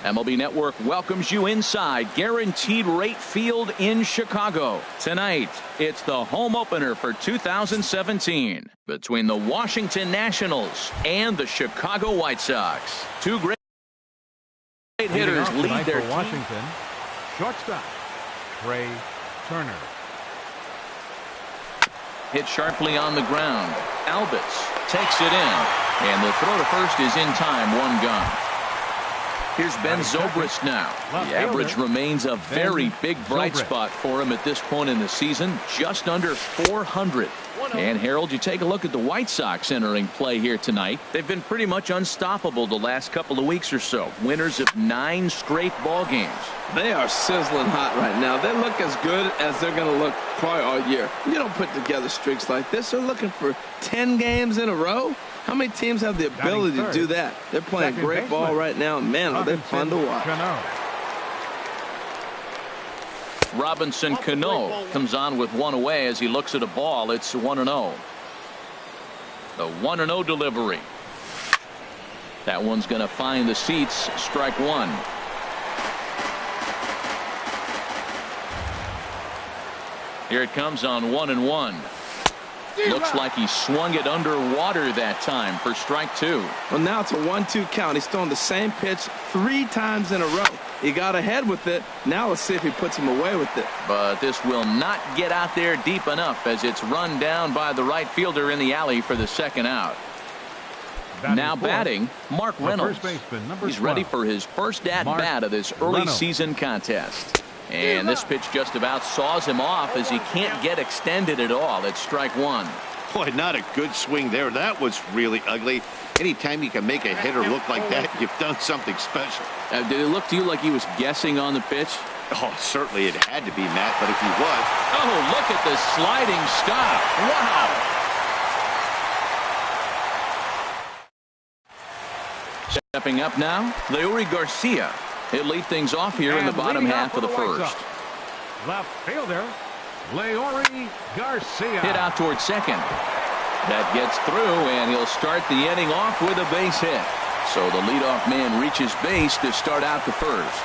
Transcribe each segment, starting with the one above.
MLB Network welcomes you inside Guaranteed Rate Field in Chicago. Tonight, it's the home opener for 2017 between the Washington Nationals and the Chicago White Sox. Two great hitters lead their team. Washington, shortstop, Trey Turner. Hit sharply on the ground. Albus takes it in, and the throw to first is in time, one gone. Here's Ben Zobrist now. The average remains a very big bright spot for him at this point in the season, just under 400. And Harold, you take a look at the White Sox entering play here tonight. They've been pretty much unstoppable the last couple of weeks or so. Winners of 9 straight ball games. They are sizzling hot right now. They look as good as they're going to look probably all year. You don't put together streaks like this. They're looking for 10 games in a row. How many teams have the ability to do that? They're playing great ball right now. Man, are they fun to watch. Robinson Cano comes on with one away as he looks at a ball. It's 1-0. The 1-0 delivery. That one's going to find the seats. Strike one. Here it comes on 1-1. Looks like he swung it underwater that time for strike two. Well, now it's a 1-2 count. He's throwing the same pitch 3 times in a row. He got ahead with it. Now let's see if he puts him away with it. But this will not get out there deep enough as it's run down by the right fielder in the alley for the second out. Now batting, Mark Reynolds. He's ready for his first at-bat of this early season contest. And this pitch just about saws him off as he can't get extended at all. It's strike one. Boy, not a good swing there. That was really ugly. Anytime you can make a hitter look like that, you've done something special. Did it look to you like he was guessing on the pitch? Oh, certainly it had to be, Matt, but if he was... Oh, look at the sliding stop. Wow. Stepping up now, Leury Garcia. He'll lead things off here in the bottom half of the first. Left fielder, Leury Garcia. Hit out towards second. That gets through, and he'll start the inning off with a base hit. So the leadoff man reaches base to start out the first.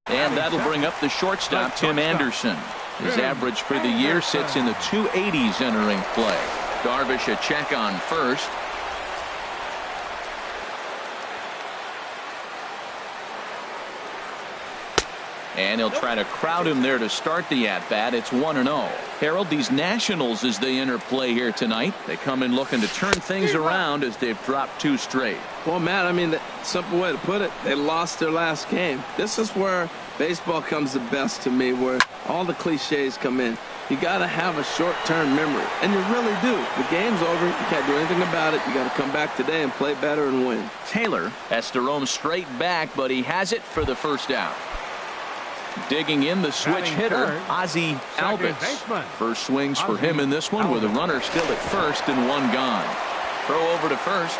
And that'll bring up the shortstop, Tim Anderson. His average for the year sits in the 280s entering play. Darvish a check on first. And he'll try to crowd him there to start the at-bat. It's 1-0. Harold, these Nationals, as they enter play here tonight, they come in looking to turn things around as they've dropped 2 straight. Well, Matt, I mean, the simple way to put it, they lost their last game. This is where baseball comes the best to me, where all the cliches come in. You got to have a short-term memory, and you really do. The game's over. You can't do anything about it. You got to come back today and play better and win. Taylor has to roam straight back, but he has it for the first out. Digging in the switch hitter, Ozzie Albies. First swings for him in this one with a runner still at first and one gone. Throw over to first.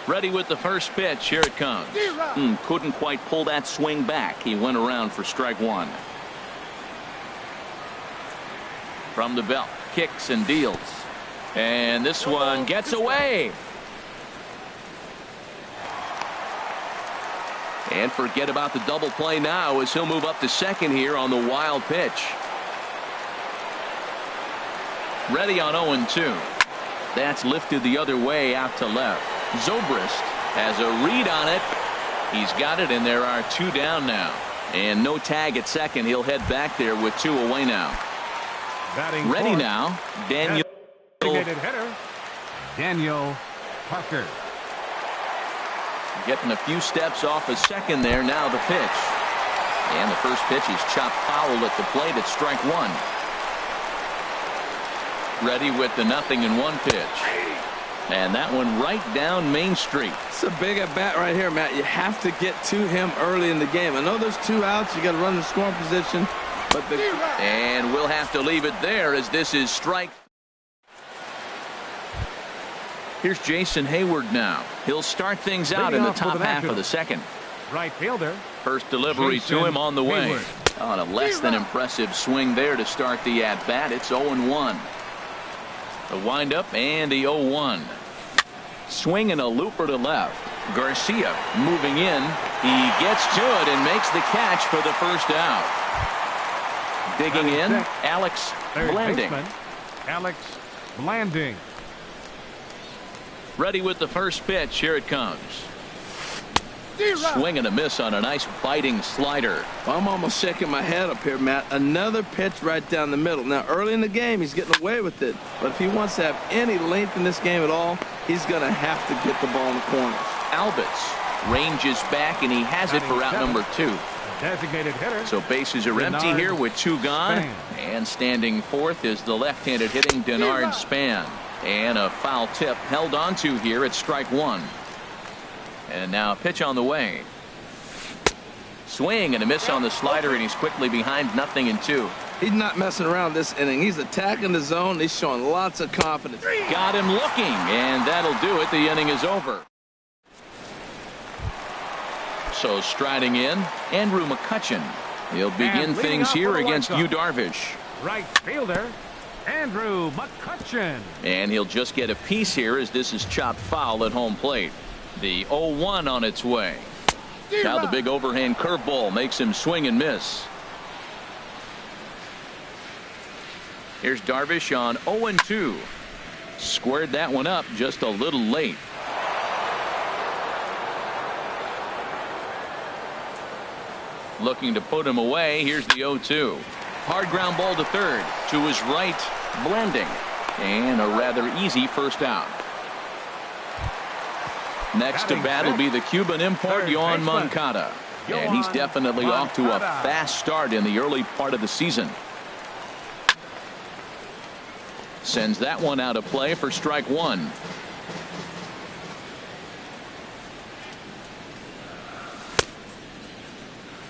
Ready with the first pitch. Here it comes. Couldn't quite pull that swing back. He went around for strike one. From the belt, kicks and deals. And this one gets away. And forget about the double play now as he'll move up to second here on the wild pitch. Ready on 0-2. That's lifted the other way out to left. Zobrist has a read on it. He's got it, and there are 2 down now. And no tag at second. He'll head back there with 2 away now. Ready now, Daniel Parker. Getting a few steps off a second there. Now the pitch. And the first pitch is chopped foul at the plate at strike one. Ready with the 0-1 pitch. And that one right down Main Street. It's a big at bat right here, Matt. You have to get to him early in the game. I know there's 2 outs. You got to run the scoring position. But and we'll have to leave it there as this is strike. Here's Jason Hayward now. He'll start things out in the top half of the second. Right fielder. First delivery to him on the way. On a less than impressive swing there to start the at-bat. It's 0-1. The windup and the 0-1. Swing and a looper to left. Garcia moving in. He gets to it and makes the catch for the first out. Digging in, Alex Blanding. Alex Blanding. Ready with the first pitch. Here it comes. Swing and a miss on a nice biting slider. Well, I'm almost shaking my head up here, Matt. Another pitch right down the middle. Now, early in the game, he's getting away with it. But if he wants to have any length in this game at all, he's going to have to get the ball in the corners. Albitz ranges back, and he has it for out number 2. Designated hitter. So bases are empty here with 2 gone. And standing fourth is the left-handed hitting Denard Span. And a foul tip held onto here at strike 1. And now a pitch on the way. Swing and a miss on the slider, and he's quickly behind 0-2. He's not messing around this inning. He's attacking the zone. He's showing lots of confidence. Got him looking, and that'll do it. The inning is over. So striding in, Andrew McCutchen. He'll begin things here against Yu Darvish. Right fielder, Andrew McCutchen. And he'll just get a piece here as this is chopped foul at home plate. The 0-1 on its way. Now the big overhand curveball makes him swing and miss. Here's Darvish on 0-2. Squared that one up just a little late. Looking to put him away. Here's the 0-2. Hard ground ball to third. To his right, Blanding. And a rather easy first out. Next to bat will be the Cuban import, Yohan Moncada. And he's definitely off to a fast start in the early part of the season. Sends that one out of play for strike 1.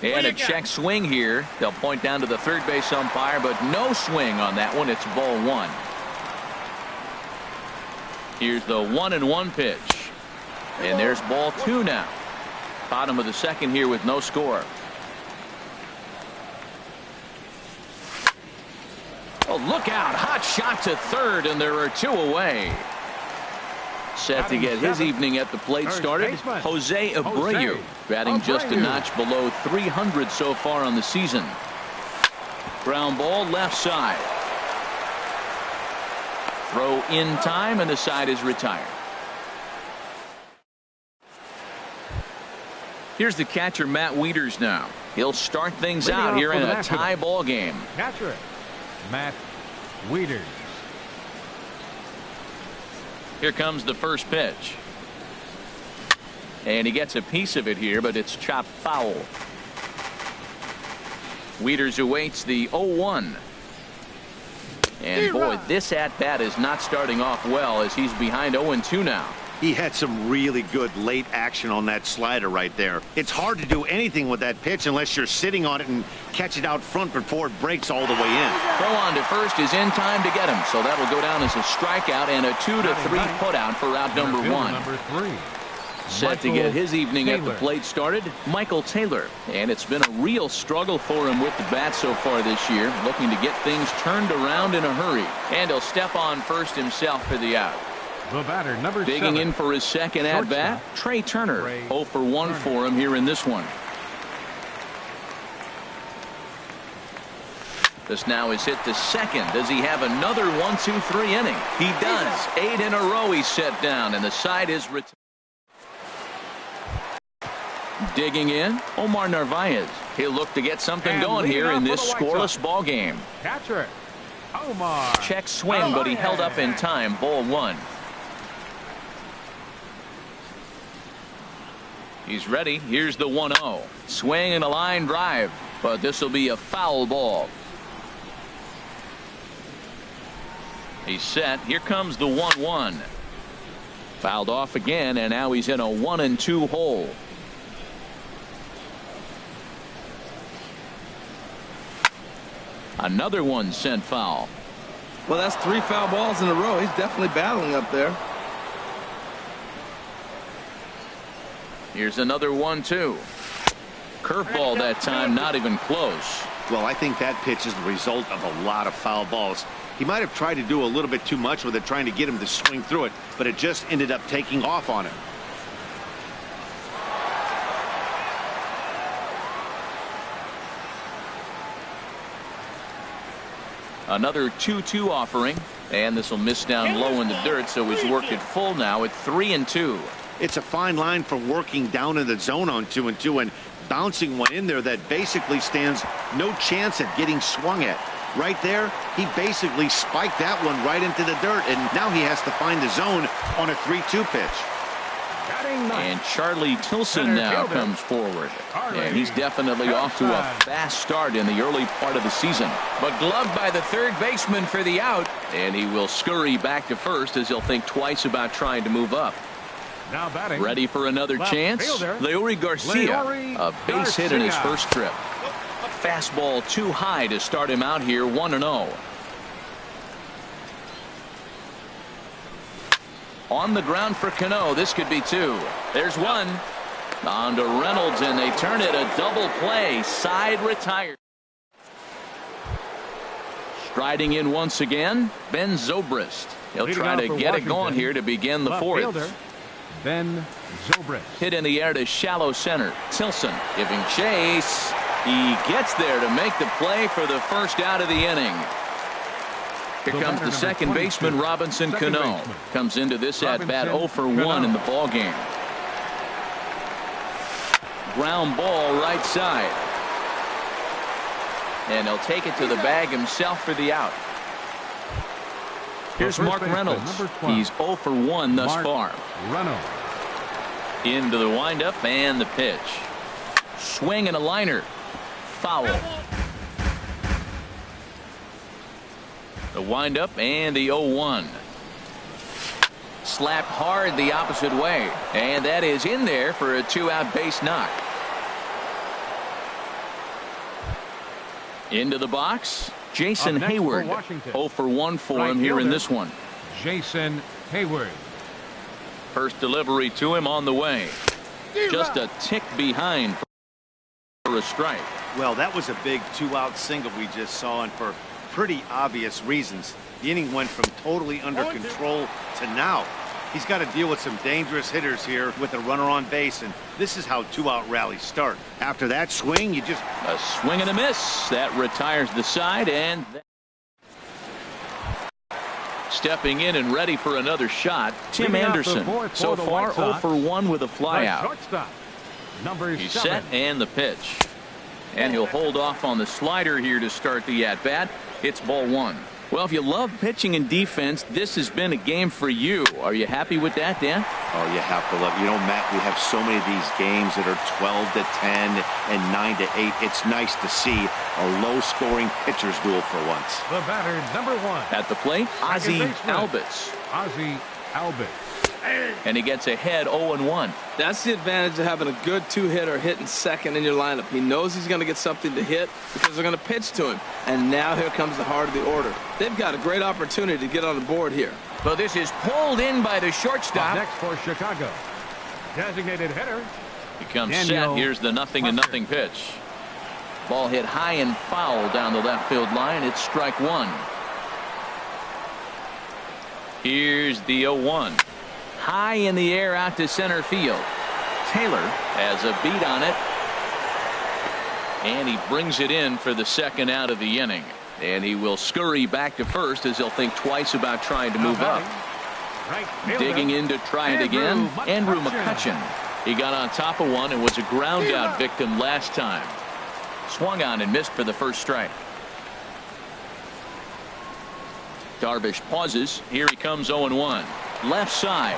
And a check swing here. They'll point down to the third base umpire, but no swing on that one. It's ball 1. Here's the 1-1 pitch. And there's ball 2 now. Bottom of the second here with no score. Oh, look out. Hot shot to third, and there are 2 away. Set to get his evening at the plate started, Jose Abreu, batting just a notch below 300 so far on the season. Ground ball left side. Throw in time, and the side is retired. Here's the catcher, Matt Wieters now. He'll start things out here in a tie ball game. Catcher, Matt Wieters. Here comes the first pitch. And he gets a piece of it here, but it's chopped foul. Wieters awaits the 0-1. And boy, this at-bat is not starting off well as he's behind 0-2 now. He had some really good late action on that slider right there. It's hard to do anything with that pitch unless you're sitting on it and catch it out front before it breaks all the way in. Throw on to first is in time to get him, so that'll go down as a strikeout and a 2-3 putout for out number 1. Number 3. Set to get his evening at the plate started, Michael Taylor. And it's been a real struggle for him with the bat so far this year, looking to get things turned around in a hurry. And he'll step on first himself for the out. The batter, number 7. Digging in for his second at-bat, Trey Turner. 0 for 1 for him here in this one. This now is hit to second. Does he have another 1-2-3 inning? He does. 8 in a row he's set down, and the side is retired. Digging in, Omar Narvaez. He'll look to get something going here in this scoreless ball game. Catcher, Omar. Check swing, but he held up in time. Ball 1. He's ready. Here's the 1-0. Swing and a line drive, but this will be a foul ball. He's set. Here comes the 1-1. Fouled off again, and now he's in a 1-2 hole. Another one sent foul. Well, that's 3 foul balls in a row. He's definitely battling up there. Here's another 1-2. Curveball that time, not even close. Well, I think that pitch is the result of a lot of foul balls. He might have tried to do a little bit too much with it, trying to get him to swing through it, but it just ended up taking off on him. Another 2-2 offering, and this will miss down low in the dirt, so he's worked it full now at 3-2. It's a fine line for working down in the zone on 2-2 and bouncing one in there that basically stands no chance at getting swung at. Right there, he basically spiked that one right into the dirt, and now he has to find the zone on a 3-2 pitch. And Charlie Tilson now comes forward. And he's definitely off to a fast start in the early part of the season. But gloved by the third baseman for the out. And he will scurry back to first as he'll think twice about trying to move up. Now batting. Ready for another chance? Leury Garcia, a base hit in his first trip. Fastball too high to start him out here, 1-0. On the ground for Cano. This could be two. There's one. On to Reynolds, and they turn it a double play. Side retired. Striding in once again, Ben Zobrist. He'll try to get it going here to begin the fourth. Ben Zobrist. Hit in the air to shallow center. Tilson giving chase. He gets there to make the play for the first out of the inning. Here comes the second baseman, Robinson Cano. Comes into this at-bat 0 for 1 in the ball game. Ground ball right side. And he'll take it to the bag himself for the out. Here's Mark Reynolds. He's 0 for 1 thus far. Reynolds. Into the windup and the pitch. Swing and a liner. Foul. The windup and the 0-1. Slapped hard the opposite way. And that is in there for a 2-out base knock. Into the box. Jason Hayward. 0 for 1 for him here in this one. Jason Hayward. First delivery to him on the way. Just a tick behind for a strike. Well, that was a big 2-out single we just saw, and for pretty obvious reasons. The inning went from totally under control to now. He's got to deal with some dangerous hitters here with a runner on base, and this is how 2-out rallies start. After that swing, you just... A swing and a miss. That retires the side, and... Stepping in and ready for another shot, Tim Anderson. So far, 0 for 1 with a flyout. He's set and the pitch. And he'll hold off on the slider here to start the at-bat. It's ball 1. Well, if you love pitching and defense, this has been a game for you. Are you happy with that, Dan? Oh, you have to love. You know, Matt, we have so many of these games that are 12-10 and 9-8. It's nice to see a low-scoring pitcher's duel for once. The batter, number 1. At the plate, Ozzie Albies. Ozzie Albies. And he gets ahead 0-1. That's the advantage of having a good two-hitter hitting second in your lineup. He knows he's going to get something to hit because they're going to pitch to him. And now here comes the heart of the order. They've got a great opportunity to get on the board here. So this is pulled in by the shortstop. Next for Chicago, designated hitter. He comes set. Here's the 0-0 pitch. Ball hit high and foul down the left field line. It's strike 1. Here's the 0-1. High in the air out to center field. Taylor has a beat on it. And he brings it in for the second out of the inning. And he will scurry back to first as he'll think twice about trying to move up. Digging in to try it again, Andrew McCutchen. He got on top of one and was a ground out victim last time. Swung on and missed for the first strike. Darvish pauses. Here he comes 0-1. Left side.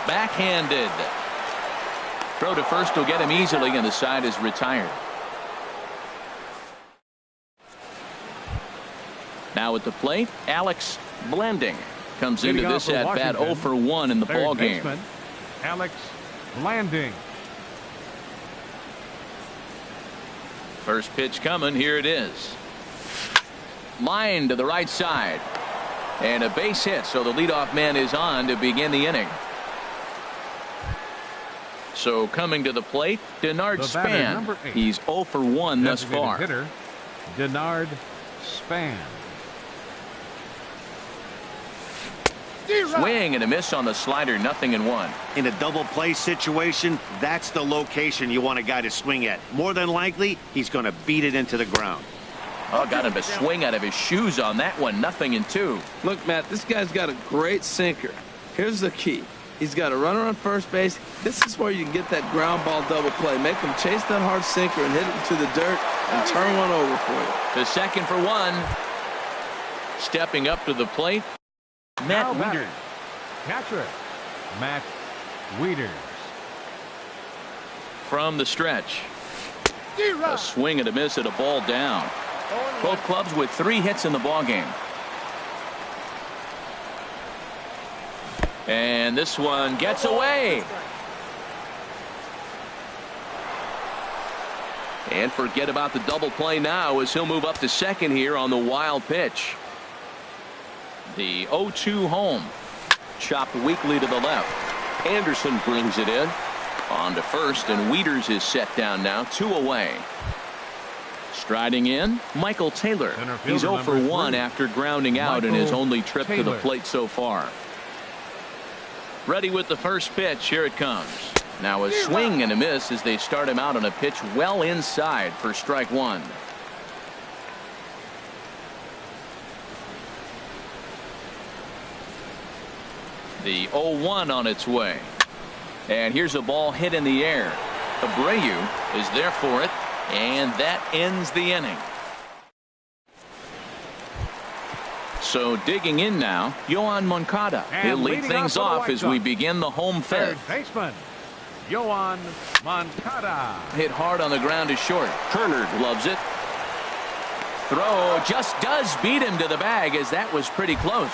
Backhanded. Throw to first will get him easily, and the side is retired. Now at the plate, Alex Blanding comes into this at bat 0 for 1 in the ball game. Alex Blanding. First pitch coming. Here it is. Line to the right side. And a base hit, so the leadoff man is on to begin the inning. So coming to the plate, Denard The batter, Span. number 8. He's 0 for 1 thus Designated far. hitter, Denard Span. Swing and a miss on the slider, 0-1. In a double play situation, that's the location you want a guy to swing at. More than likely, he's going to beat it into the ground. Oh, got him to swing out of his shoes on that one, 0-2. Look, Matt, this guy's got a great sinker. Here's the key. He's got a runner on first base. This is where you can get that ground ball double play. Make him chase that hard sinker and hit it into the dirt and turn one over for you. The second for 1. Stepping up to the plate, Matt Wieters. Catcher, Matt Wieters. From the stretch. A swing and a miss at a ball down. Both clubs with 3 hits in the ballgame. And this one gets away. And forget about the double play now as he'll move up to second here on the wild pitch. The 0-2 home. Chopped weakly to the left. Anderson brings it in. On to first, and Wieters is set down now, 2 away. Striding in, Michael Taylor. He's 0 for 1 after grounding out in his only trip to the plate so far. Ready with the first pitch. Here it comes. Now a swing and a miss as they start him out on a pitch well inside for strike 1. The 0-1 on its way. And here's a ball hit in the air. Abreu is there for it, and that ends the inning. So digging in now, Yoan Moncada. He'll lead things off as we begin the home fifth. Third baseman, Yoan Moncada. Hit hard on the ground to short. Turner loves it. Throw just does beat him to the bag as that was pretty close.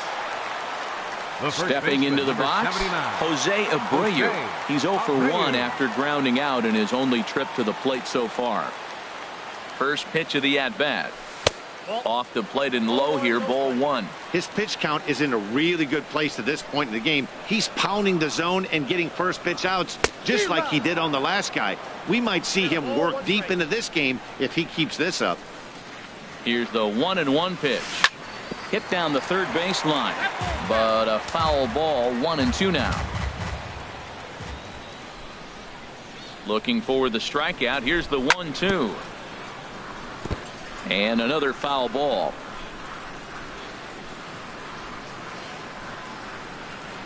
Stepping into the box, 79. Jose Abreu. He's 0 for 1 after grounding out in his only trip to the plate so far. First pitch of the at-bat. Off the plate and low here, ball 1. His pitch count is in a really good place at this point in the game. He's pounding the zone and getting first pitch outs just like he did on the last guy. We might see him work deep into this game if he keeps this up. Here's the 1-1 pitch. Hit down the third baseline, but a foul ball, 1-2 now. Looking for the strikeout. Here's the 1-2. And another foul ball.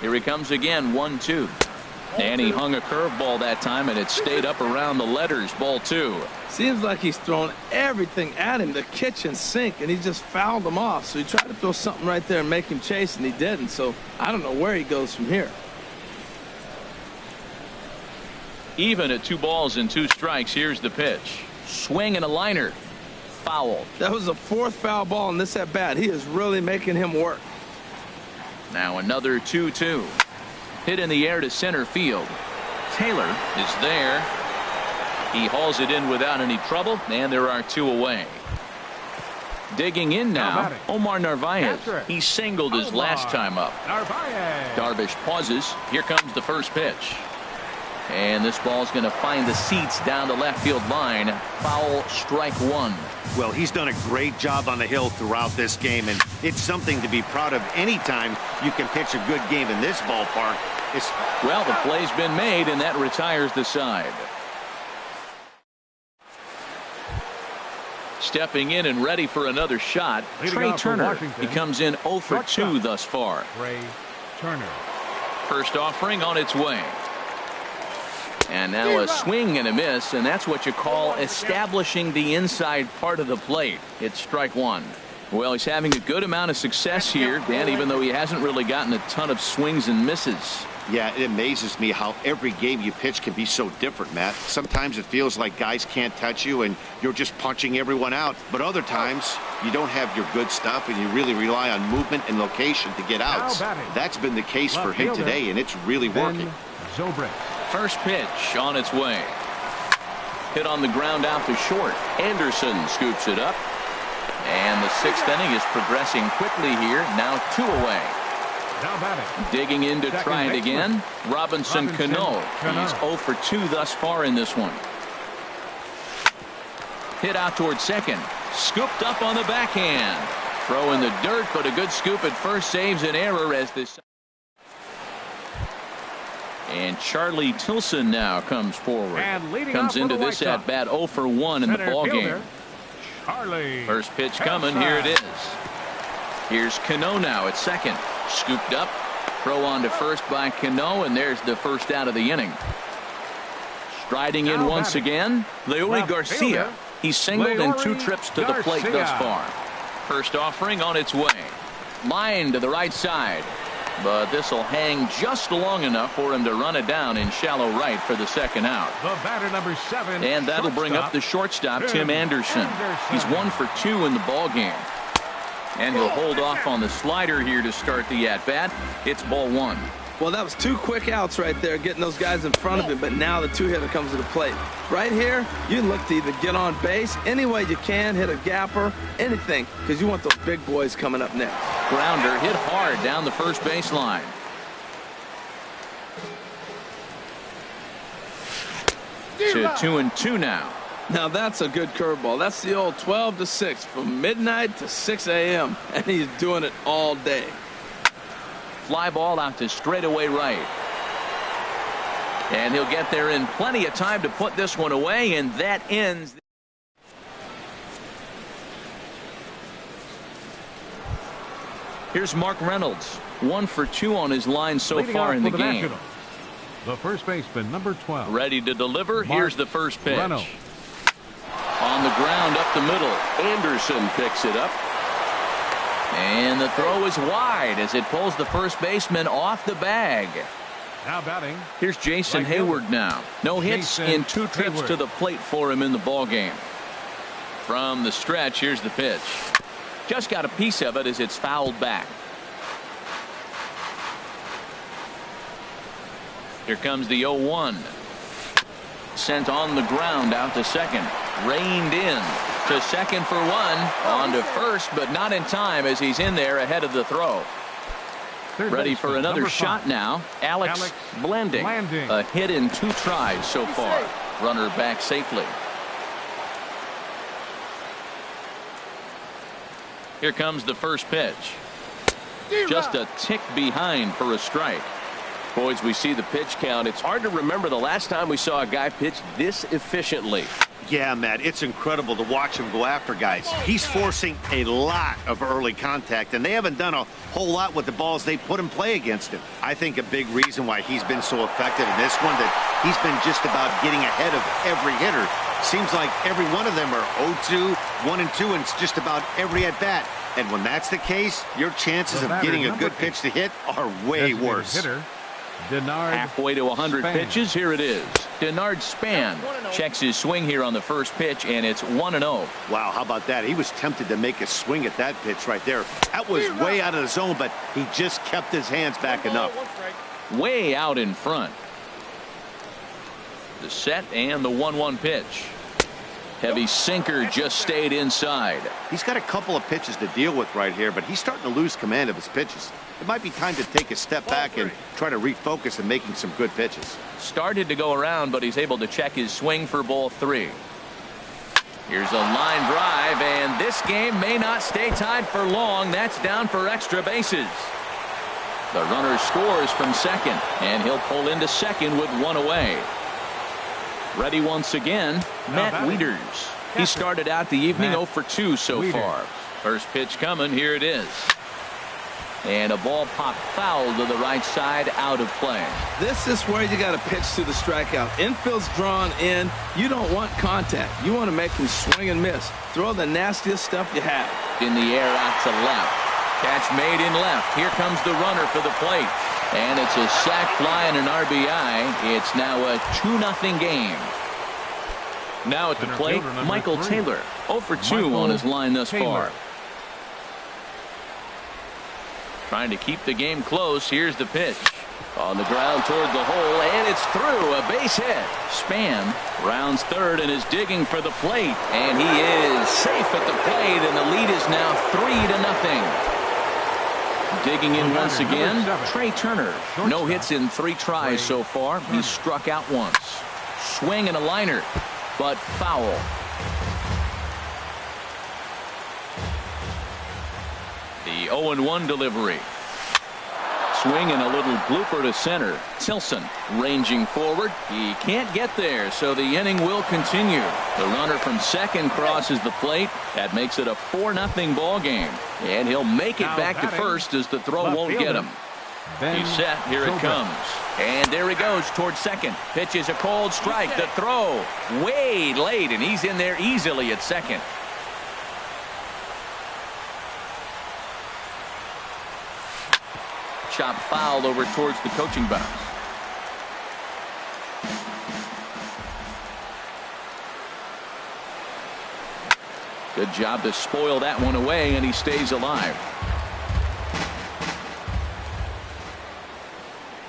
Here he comes again, 1-2. And he hung a curveball that time, and it stayed up around the letters, ball 2. Seems like he's thrown everything at him, the kitchen sink, and he just fouled him off. So he tried to throw something right there and make him chase, and he didn't. So I don't know where he goes from here. Even at 2 balls and 2 strikes, here's the pitch. Swing and a liner. Foul. That was the 4th foul ball in this at bat. He is really making him work. Now another 2-2. Hit in the air to center field. Taylor is there. He hauls it in without any trouble, and there are 2 away. Digging in now, Omar Narvaez. He singled his last time up. Darvish pauses. Here comes the first pitch. And this ball's going to find the seats down the left field line. Foul, strike 1. Well, he's done a great job on the hill throughout this game, and it's something to be proud of anytime you can pitch a good game in this ballpark. Well, the play's been made, and that retires the side. Stepping in and ready for another shot, Trey Turner. He comes in 0 for 2 thus far. Trey Turner. First offering on its way. And now a swing and a miss, and that's what you call establishing the inside part of the plate. It's strike 1. Well, he's having a good amount of success here, Dan, even though he hasn't really gotten a ton of swings and misses. Yeah, it amazes me how every game you pitch can be so different, Matt. Sometimes it feels like guys can't touch you and you're just punching everyone out. But other times, you don't have your good stuff and you really rely on movement and location to get outs. That's been the case for him today, and it's really working. First pitch on its way. Hit on the ground out to short. Anderson scoops it up. And the 6th inning is progressing quickly here. Now 2 away. Now batting. Digging in to try it again. Robinson Cano. He's 0 for 2 thus far in this one. Hit out towards second. Scooped up on the backhand. Throw in the dirt, but a good scoop at first saves an error as this. And Charlie Tilson now comes forward. Comes into this at bat 0 for 1 in the ball game. Charlie. First pitch coming. Here it is. Here's Cano now at second. Scooped up. Throw on to first by Cano, and there's the first out of the inning. Striding in once again, Leury Garcia. He's singled in 2 trips to the plate thus far. First offering on its way. Line to the right side. But this will hang just long enough for him to run it down in shallow right for the second out. The batter number 7. And that'll bring up the shortstop, Tim Anderson. He's 1 for 2 in the ball game. And he'll hold off on the slider here to start the at-bat. It's ball 1. Well, that was 2 quick outs right there, getting those guys in front of him, but now the 2-hitter comes to the plate. Right here, you look to either get on base any way you can, hit a gapper, anything, because you want those big boys coming up next. Grounder hit hard down the first baseline. To 2-2 now. Now that's a good curveball. That's the old 12 to 6 from midnight to 6 a.m. and he's doing it all day. Fly ball out to straightaway right. And he'll get there in plenty of time to put this one away, and that ends. Here's Mark Reynolds. 1 for 2 on his line so far in the game. Nationals, the first baseman, number 12. Ready to deliver. Here's the first pitch. Reynolds. On the ground up the middle. Anderson picks it up. And the throw is wide as it pulls the first baseman off the bag. Now batting. Here's Jason Hayward now. No hits in 2 trips to the plate for him in the ball game. From the stretch, here's the pitch. Just got a piece of it as it's fouled back. Here comes the 0-1. Sent on the ground out to second. Reined in to second for 1. On to first, but not in time as he's in there ahead of the throw. Ready for another shot now. Alex Blanding. A hit in 2 tries so far. Runner back safely. Here comes the first pitch. Just a tick behind for a strike. Boys, we see the pitch count. It's hard to remember the last time we saw a guy pitch this efficiently. Yeah, Matt, it's incredible to watch him go after guys. He's forcing a lot of early contact, and they haven't done a whole lot with the balls they put in play against him. I think a big reason why he's been so effective in this one, that he's been just about getting ahead of every hitter. Seems like every one of them are 0-2, 1-2, and it's just about every at-bat. And when that's the case, your chances of getting a good pitch to hit are way worse. Hitter, Denard halfway to 100 pitches. Here it is. Denard Span checks his swing here on the first pitch, and it's 1-0. Wow, how about that? He was tempted to make a swing at that pitch right there. That was way out of the zone, but he just kept his hands back enough. Way out in front. The set and the 1-1 pitch. Heavy sinker just stayed inside. He's got a couple of pitches to deal with right here, but he's starting to lose command of his pitches. It might be time to take a step back and try to refocus on making some good pitches. Started to go around, but he's able to check his swing for ball 3. Here's a line drive, and this game may not stay tied for long. That's down for extra bases. The runner scores from second, and he'll pull into second with 1 away. Ready once again, Matt Wieters. He started out the evening 0 for 2 so far. First pitch coming. Here it is. And a ball popped foul to the right side, out of play. This is where you got to pitch to the strikeout. Infield's drawn in. You don't want contact. You want to make him swing and miss. Throw the nastiest stuff you have. In the air out to left. Catch made in left. Here comes the runner for the plate. And it's a sac fly and an RBI. It's now a 2-0 game. Now at the plate, Michael Taylor. 0 for 2 on his line thus far. Trying to keep the game close. Here's the pitch. On the ground toward the hole, and it's through. A base hit. Span rounds third and is digging for the plate. And he is safe at the plate, and the lead is now 3-0. Digging in once again, #7. Trey Turner. No hits in 3 tries so far. He's struck out once. Swing and a liner, but foul. The 0-1 delivery. Swing and a little blooper to center. Tilson ranging forward. He can't get there, so the inning will continue. The runner from second crosses the plate. That makes it a 4-0 ball game. And he'll make it back to first as the throw won't get him. He's set. Here it comes. And there he goes towards second. Pitches a cold strike. The throw way late, and he's in there easily at second. Chop fouled over towards the coaching box. Good job to spoil that one away, and he stays alive.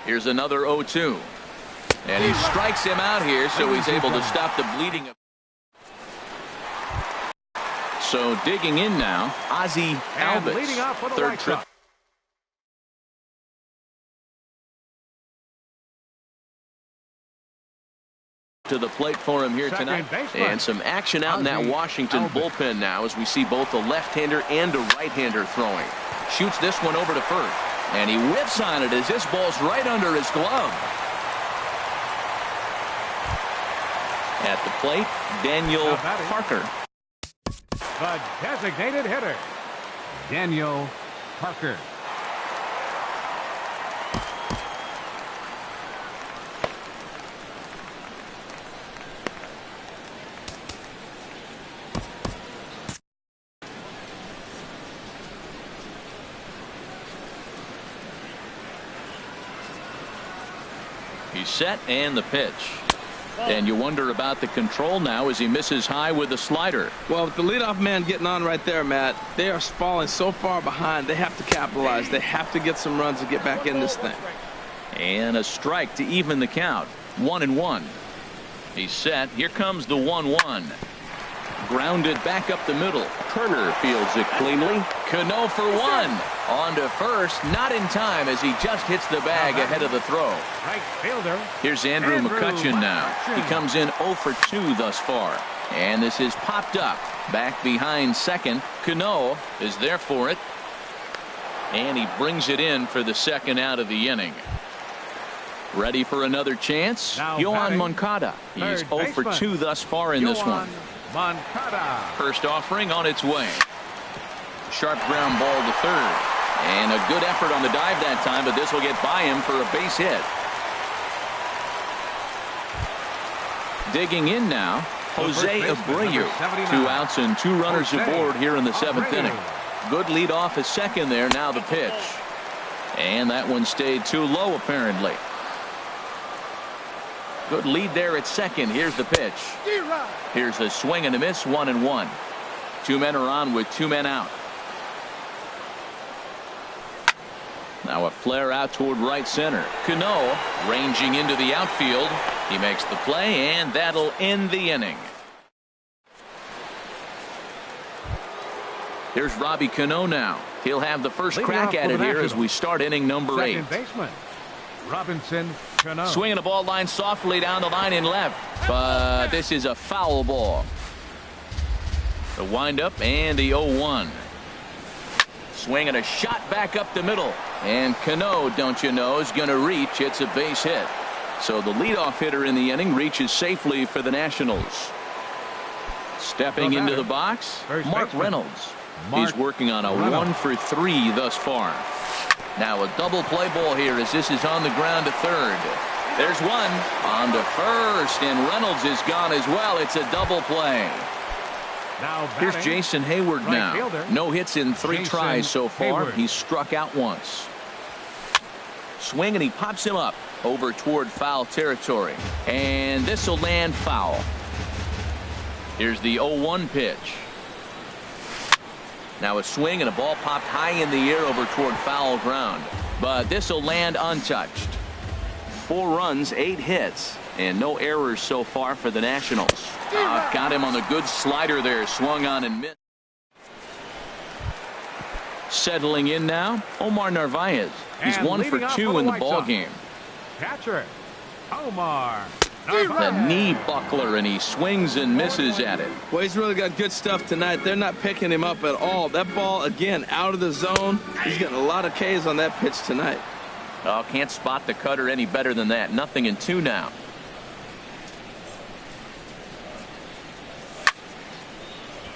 Here's another 0-2. And he strikes him out here, so he's able to stop the bleeding. So digging in now, Ozzie Albies. Third trip. To the plate for him here tonight. And some action out in that Washington bullpen now as we see both a left-hander and a right-hander throwing. Shoots this one over to first. And he whips on it as this ball's right under his glove. At the plate, Daniel Parker. The designated hitter, Daniel Parker. He's set, and the pitch. And you wonder about the control now as he misses high with the slider. Well, with the leadoff man getting on right there, Matt, they are falling so far behind. They have to capitalize. They have to get some runs to get back in this thing. And a strike to even the count. 1-1. He's set. Here comes the 1-1. Grounded back up the middle. Turner fields it cleanly. Cano for one. On to first. Not in time as he just hits the bag ahead of the throw. Right fielder. Here's Andrew McCutchen now. He comes in 0 for 2 thus far. And this is popped up. Back behind second. Cano is there for it. And he brings it in for the second out of the inning. Ready for another chance? Yohan Moncada. He's 0 for 2 thus far in this one. Moncada. First offering on its way. Sharp ground ball to third. And a good effort on the dive that time, but this will get by him for a base hit. Digging in now, Jose Abreu. 2 outs and 2 runners aboard here in the 7th inning. Good lead off at second there. Now the pitch. And that one stayed too low apparently. Good lead there at second. Here's the pitch. Here's a swing and a miss. 1-1. 2 men are on with 2 men out. Now a flare out toward right center. Cano ranging into the outfield. He makes the play, and that'll end the inning. Here's Robbie Cano now. He'll have the first crack at it here as we start inning number 8. Second baseman, Robinson Cano. Swinging a ball line softly down the line in left. But this is a foul ball. The windup and the 0-1. Swinging a shot back up the middle. And Cano, don't you know, is going to reach. It's a base hit. So the leadoff hitter in the inning reaches safely for the Nationals. Stepping into the box, Mark Reynolds. He's working on a 1 for 3 thus far. Now a double play ball here as this is on the ground to third. There's one on to first, and Reynolds is gone as well. It's a double play. Now here's Jason Hayward now. fielder, No hits in 3 tries so far. Hayward. He's struck out once. Swing, and he pops him up over toward foul territory. And this will land foul. Here's the 0-1 pitch. Now a swing and a ball popped high in the air over toward foul ground. But this will land untouched. 4 runs, 8 hits, and no errors so far for the Nationals. Got him on the good slider there. Swung on and missed. Settling in now, Omar Narvaez. He's And 1 for leading off 2 for in the the White ball Sox. game. Catcher, Omar. The knee buckler, and he swings and misses at it. Well, he's really got good stuff tonight. They're not picking him up at all. That ball, again, out of the zone. He's getting a lot of Ks on that pitch tonight. Oh, can't spot the cutter any better than that. 0-2 now.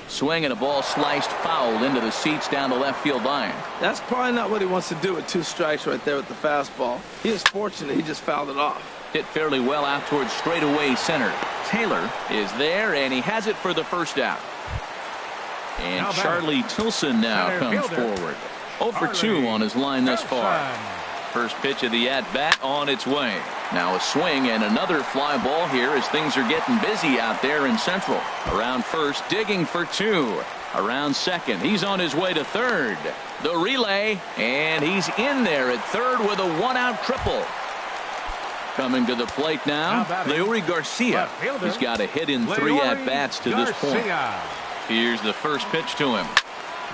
Swing and a ball sliced foul into the seats down the left field line. That's probably not what he wants to do with 2 strikes right there with the fastball. He is fortunate he just fouled it off. Hit fairly well out towards straightaway center. Taylor is there, and he has it for the first out. And Now Charlie Tilson now center comes fielder, forward. 0 for 2 on his line thus far. Tilson. First pitch of the at-bat on its way. Now a swing and another fly ball here as things are getting busy out there in Central. Around first, digging for 2. Around second, he's on his way to third. The relay, and he's in there at third with a 1-out triple. Coming to the plate now, Leury Garcia. Left fielder, He's got a hit in 3 Leury at-bats to this point. Garcia. Here's the first pitch to him.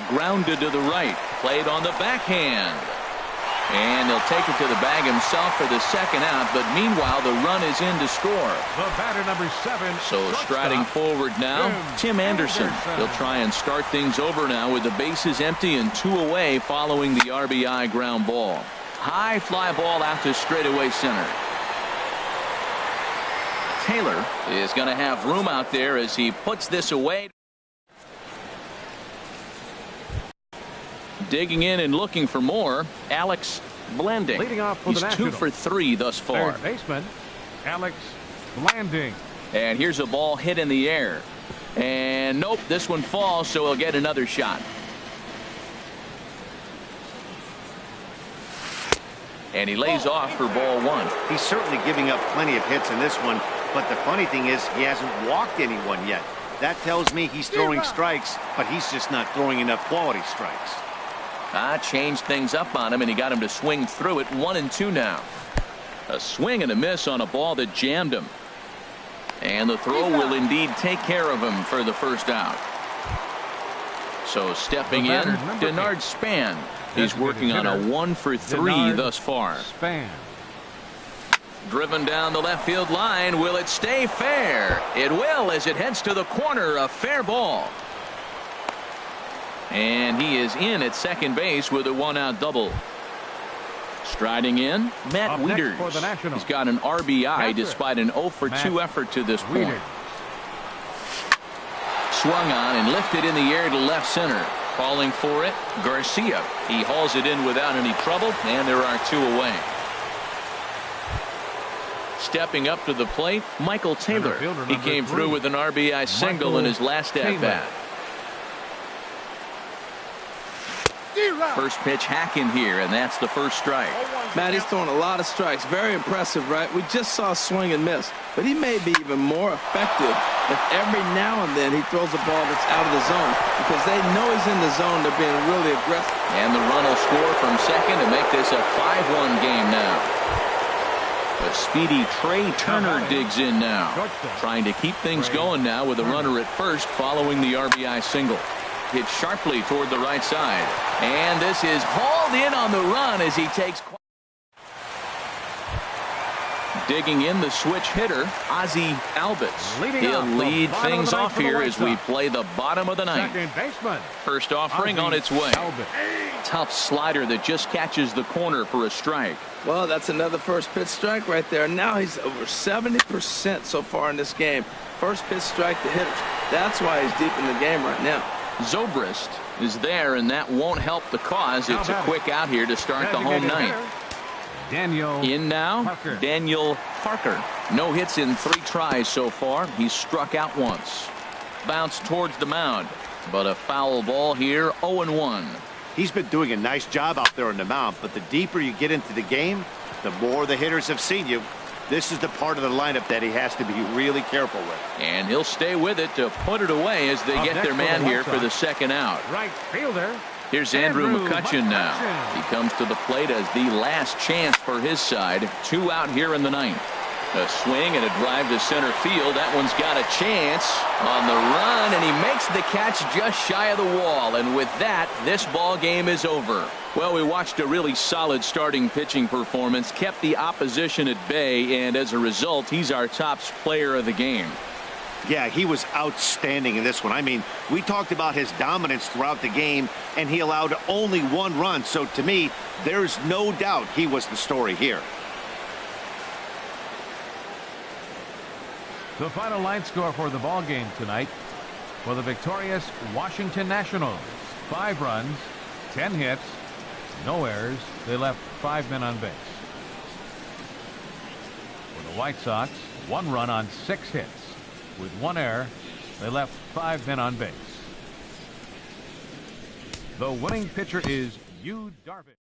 Grounded to the right, played on the backhand. And he'll take it to the bag himself for the second out, but meanwhile the run is in to score. The batter, number 7. So striding forward now, Tim Anderson. He'll try and start things over now with the bases empty and 2 away following the RBI ground ball. High fly ball out to straightaway center. Taylor is going to have room out there as he puts this away. Digging in and looking for more, Alex Blanding. Leading off for He's the 2 Nationals. for 3 thus far. Third baseman, Alex Blanding. And here's a ball hit in the air. And nope, this one falls, so he'll get another shot. And he lays off for ball 1. He's certainly giving up plenty of hits in this one, but the funny thing is he hasn't walked anyone yet. That tells me he's throwing strikes, but he's just not throwing enough quality strikes. Changed things up on him, and he got him to swing through it. 1-2 now. A swing and a miss on a ball that jammed him. And the throw will indeed take care of him for the first out. So stepping in, Denard Span. He's working on a 1 for 3 thus far. Span. Driven down the left field line. Will it stay fair? It will as it heads to the corner. A fair ball. And he is in at second base with a 1-out double. Striding in, Matt Up next Wieters. for the Nationals. He's got an RBI Catcher, despite an 0 for 2 Matt effort to this point. Wieters. Swung on and lifted in the air to left center. Calling for it, Garcia. He hauls it in without any trouble, and there are 2 away. Stepping up to the plate, Michael Taylor. fielder, He number came 3, through with an RBI single in his last at-bat. First pitch hacking here, and that's the first strike. Matt, he's throwing a lot of strikes. Very impressive, right? We just saw a swing and miss. But he may be even more effective if every now and then he throws a ball that's out of the zone. Because they know he's in the zone. They're being really aggressive. And the run will score from second to make this a 5-1 game now. A speedy Trey Turner digs in now. Trying to keep things going now with a runner at first following the RBI single. Hit sharply toward the right side. And this is hauled in on the run as he takes. Digging in the switch hitter, Ozzie Albies. He'll lead things off here as we play the bottom of the ninth. Second baseman. First offering on its way. Tough slider that just catches the corner for a strike. Well, that's another first pitch strike right there. Now he's over 70% so far in this game. First pitch strike to hitters. That's why he's deep in the game right now. Zobrist is there, and that won't help the cause. It's a quick out here to start the home ninth. Daniel In now, Parker. Daniel Parker. No hits in 3 tries so far. He's struck out once. Bounce towards the mound, but a foul ball here, 0-1. He's been doing a nice job out there on the mound, but the deeper you get into the game, the more the hitters have seen you. This is the part of the lineup that he has to be really careful with. And he'll stay with it to put it away as they Up get next their for the man White here for Sox. the second out. Right fielder. Here's Andrew McCutcheon now. McCutcheon. He comes to the plate as the last chance for his side. 2 out here in the ninth. A swing and a drive to center field. That one's got a chance on the run, and he makes the catch just shy of the wall. And with that, this ball game is over. Well, we watched a really solid starting pitching performance, kept the opposition at bay, and as a result, he's our top player of the game. Yeah, he was outstanding in this one. I mean, we talked about his dominance throughout the game, and he allowed only 1 run. So to me, there's no doubt he was the story here. The final line score for the ball game tonight for the victorious Washington Nationals: 5 runs, 10 hits, no errors. They left 5 men on base. For the White Sox, 1 run on 6 hits. With 1 error, they left 5 men on base. The winning pitcher is Yu Darvish.